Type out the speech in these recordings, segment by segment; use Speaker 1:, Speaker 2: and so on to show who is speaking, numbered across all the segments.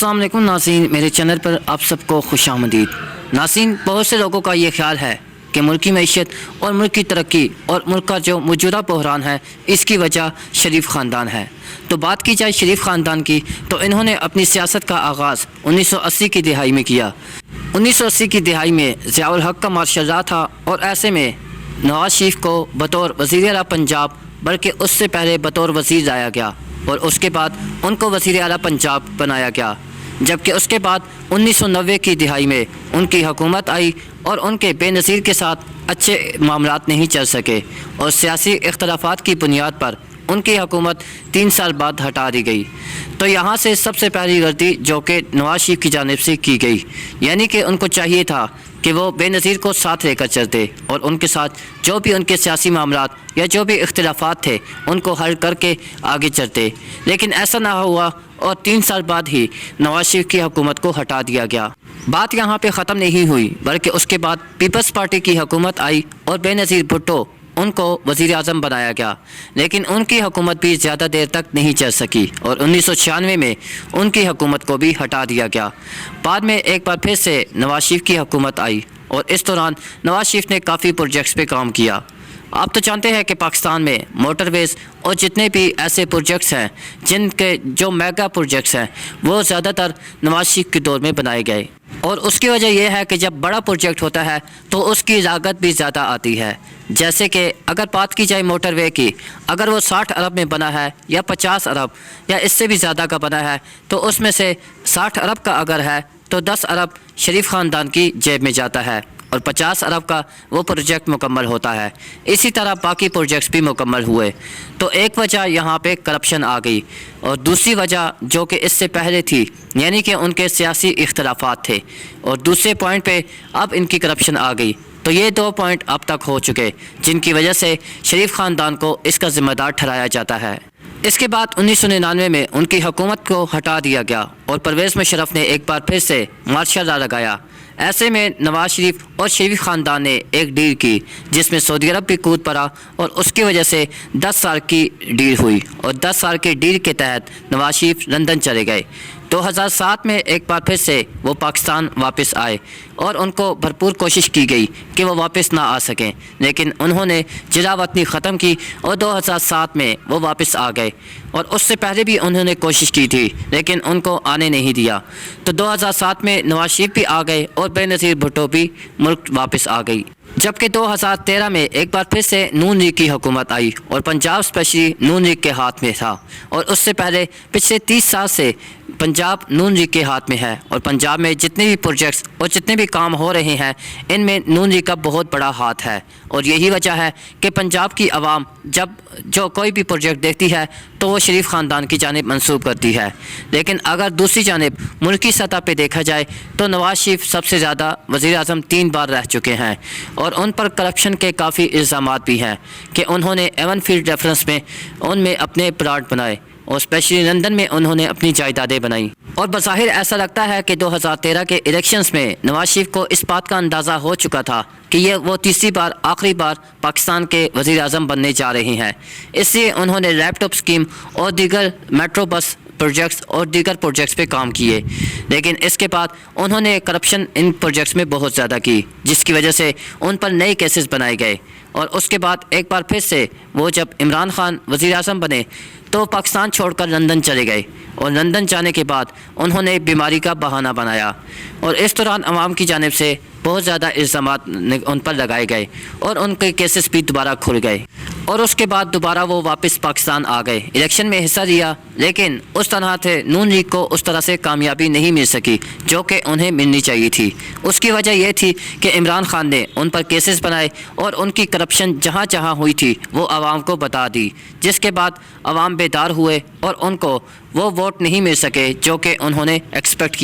Speaker 1: السلام علیکم ناظرین، میرے چینل پر آپ سب کو خوش آمدید۔ ناظرین، بہت سے لوگوں کا یہ خیال ہے کہ ملک کی معیشت اور ملک کی ترقی اور ملک کا جو موجودہ بحران ہے اس کی وجہ شریف خاندان ہے۔ تو بات کی جائے شریف خاندان کی تو انہوں نے اپنی سیاست کا آغاز 1980 کی دہائی میں کیا۔ 1980 کی دہائی میں ضیاء الحق کا مارشل لا تھا اور ایسے میں نواز شریف کو بطور وزیر اعلیٰ پنجاب بلکہ اس سے پہلے بطور وزیر لایا گیا اور اس کے بعد ان کو وزیر اعلیٰ پنجاب بنایا گیا، جبکہ اس کے بعد 1990 کی دہائی میں ان کی حکومت آئی اور ان کے بے نظیر کے ساتھ اچھے معاملات نہیں چل سکے اور سیاسی اختلافات کی بنیاد پر ان کی حکومت 3 سال بعد ہٹا دی گئی۔ تو یہاں سے سب سے پہلی غلطی جو کہ نواز شریف کی جانب سے کی گئی، یعنی کہ ان کو چاہیے تھا کہ وہ بے نظیر کو ساتھ لے کر چلتے اور ان کے ساتھ جو بھی ان کے سیاسی معاملات یا جو بھی اختلافات تھے ان کو حل کر کے آگے چلتے، لیکن ایسا نہ ہوا اور 3 سال بعد ہی نواز شریف کی حکومت کو ہٹا دیا گیا۔ بات یہاں پہ ختم نہیں ہوئی بلکہ اس کے بعد پیپلز پارٹی کی حکومت آئی اور بے نظیر بھٹو ان کو وزیر اعظم بنایا گیا، لیکن ان کی حکومت بھی زیادہ دیر تک نہیں چل سکی اور 1996 میں ان کی حکومت کو بھی ہٹا دیا گیا۔ بعد میں ایک بار پھر سے نواز شریف کی حکومت آئی اور اس دوران نواز شریف نے کافی پروجیکٹس پہ کام کیا۔ آپ تو جانتے ہیں کہ پاکستان میں موٹر ویز اور جتنے بھی ایسے پروجیکٹس ہیں جن کے جو میگا پروجیکٹس ہیں وہ زیادہ تر نواز شریف کے دور میں بنائے گئے، اور اس کی وجہ یہ ہے کہ جب بڑا پروجیکٹ ہوتا ہے تو اس کی لاگت بھی زیادہ آتی ہے۔ جیسے کہ اگر بات کی جائے موٹر وے کی، اگر وہ 60 ارب میں بنا ہے یا 50 ارب یا اس سے بھی زیادہ کا بنا ہے تو اس میں سے 60 ارب کا اگر ہے تو 10 ارب شریف خاندان کی جیب میں جاتا ہے اور 50 ارب کا وہ پروجیکٹ مکمل ہوتا ہے۔ اسی طرح باقی پروجیکٹس بھی مکمل ہوئے۔ تو ایک وجہ یہاں پہ کرپشن آ گئی اور دوسری وجہ جو کہ اس سے پہلے تھی یعنی کہ ان کے سیاسی اختلافات تھے، اور دوسرے پوائنٹ پہ اب ان کی کرپشن آ گئی۔ تو یہ 2 پوائنٹ اب تک ہو چکے جن کی وجہ سے شریف خاندان کو اس کا ذمہ دار ٹھہرایا جاتا ہے۔ اس کے بعد 1999 میں ان کی حکومت کو ہٹا دیا گیا اور پرویز مشرف نے ایک بار پھر سے مارشل لا لگایا۔ ایسے میں نواز شریف اور شریف خاندان نے ایک ڈیل کی جس میں سعودی عرب بھی کود پڑا اور اس کی وجہ سے 10 سال کی ڈیل ہوئی اور 10 سال کے ڈیل کے تحت نواز شریف لندن چلے گئے۔ 2007 میں ایک بار پھر سے وہ پاکستان واپس آئے اور ان کو بھرپور کوشش کی گئی کہ وہ واپس نہ آ سکیں، لیکن انہوں نے جلا وطنی ختم کی اور 2007 میں وہ واپس آ گئے، اور اس سے پہلے بھی انہوں نے کوشش کی تھی لیکن ان کو آنے نہیں دیا۔ تو 2007 میں نواز شریف بھی آ گئے اور بے نظیر بھٹو بھی ملک واپس آ گئی، جبکہ 2013 میں ایک بار پھر سے نون لیگ کی حکومت آئی اور پنجاب اسپیشلی نون لیگ کے ہاتھ میں تھا، اور اس سے پہلے پچھلے 30 سال سے پنجاب نون لیگ کے ہاتھ میں ہے، اور پنجاب میں جتنے بھی پروجیکٹس اور جتنے بھی کام ہو رہے ہیں ان میں نون لیگ کا بہت بڑا ہاتھ ہے، اور یہی وجہ ہے کہ پنجاب کی عوام جب جو کوئی بھی پروجیکٹ دیکھتی ہے تو وہ شریف خاندان کی جانب منسوب کرتی ہے۔ لیکن اگر دوسری جانب ملکی سطح پہ دیکھا جائے تو نواز شریف سب سے زیادہ وزیر اعظم 3 بار رہ چکے ہیں، اور ان پر کرپشن کے کافی الزامات بھی ہیں کہ انہوں نے ایون فیلڈ ریفرنس میں ان میں اپنے پلاٹ بنائے اور اسپیشلی لندن میں انہوں نے اپنی جائیدادیں بنائیں، اور بظاہر ایسا لگتا ہے کہ 2013 کے الیکشنز میں نواز شریف کو اس بات کا اندازہ ہو چکا تھا کہ یہ وہ تیسری بار آخری بار پاکستان کے وزیر اعظم بننے جا رہے ہیں، اس لیے انہوں نے لیپ ٹاپ اسکیم اور دیگر میٹرو بس پروجیکٹس اور دیگر پروجیکٹس پہ کام کیے، لیکن اس کے بعد انہوں نے کرپشن ان پروجیکٹس میں بہت زیادہ کی جس کی وجہ سے ان پر نئے کیسز بنائے گئے، اور اس کے بعد ایک بار پھر سے وہ جب عمران خان وزیر اعظم بنے تو پاکستان چھوڑ کر لندن چلے گئے، اور لندن جانے کے بعد انہوں نے بیماری کا بہانہ بنایا، اور اس دوران عوام کی جانب سے بہت زیادہ الزامات ان پر لگائے گئے اور ان کے کیسز بھی دوبارہ کھل گئے، اور اس کے بعد دوبارہ وہ واپس پاکستان آ گئے، الیکشن میں حصہ لیا، لیکن اس طرح سے نون لیگ کو اس طرح سے کامیابی نہیں مل سکی جو کہ انہیں ملنی چاہیے تھی۔ اس کی وجہ یہ تھی کہ عمران خان نے ان پر کیسز بنائے اور ان کی کرپشن جہاں جہاں ہوئی تھی وہ عوام کو بتا دی، جس کے بعد عوام بیدار ہوئے اور ان کو وہ ووٹ نہیں مل سکے جو کہ انہوں نے ایکسپیکٹ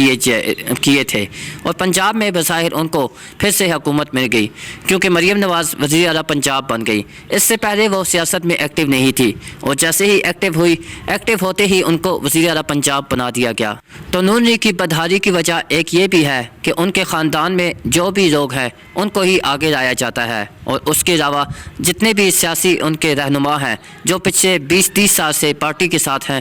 Speaker 1: کیے تھے، اور پنجاب میں بظاہر ان کو پھر سے حکومت مل گئی کیونکہ مریم نواز وزیر اعلیٰ پنجاب بن گئی۔ اس سے پہلے وہ سیاست میں ایکٹیو نہیں تھی اور جیسے ہی ایکٹیو ہوتے ہی ان کو وزیر اعلیٰ پنجاب بنا دیا گیا۔ تو نون لیگ کی بدحالی کی وجہ ایک یہ بھی ہے کہ ان کے خاندان میں جو بھی لوگ ہیں ان کو ہی آگے لایا جاتا ہے، اور اس کے علاوہ جتنے بھی سیاسی ان کے رہنما ہیں جو پچھلے 20-30 سال سے پارٹی کے ساتھ ہیں،